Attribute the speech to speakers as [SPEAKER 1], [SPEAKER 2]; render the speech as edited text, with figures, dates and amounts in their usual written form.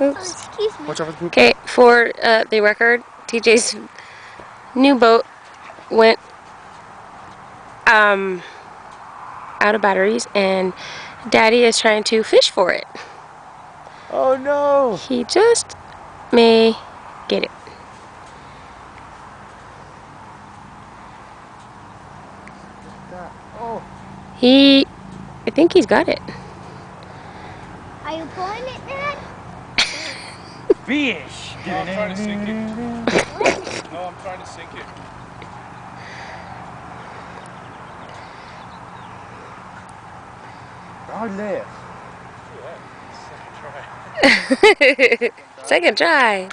[SPEAKER 1] Oops.
[SPEAKER 2] Oh, excuse me.
[SPEAKER 3] Watch out for the poop.
[SPEAKER 1] Okay, for the record, TJ's new boat went out of batteries, and Daddy is trying to fish for it.
[SPEAKER 3] Oh no!
[SPEAKER 1] He just may get it.
[SPEAKER 3] Oh.
[SPEAKER 1] I think he's got it.
[SPEAKER 2] Are you pulling it, Dad?
[SPEAKER 3] Fish!
[SPEAKER 4] No, I'm trying to sink it. No, I'm trying to sink it.
[SPEAKER 3] Hard left.
[SPEAKER 4] Second try.
[SPEAKER 1] Second try.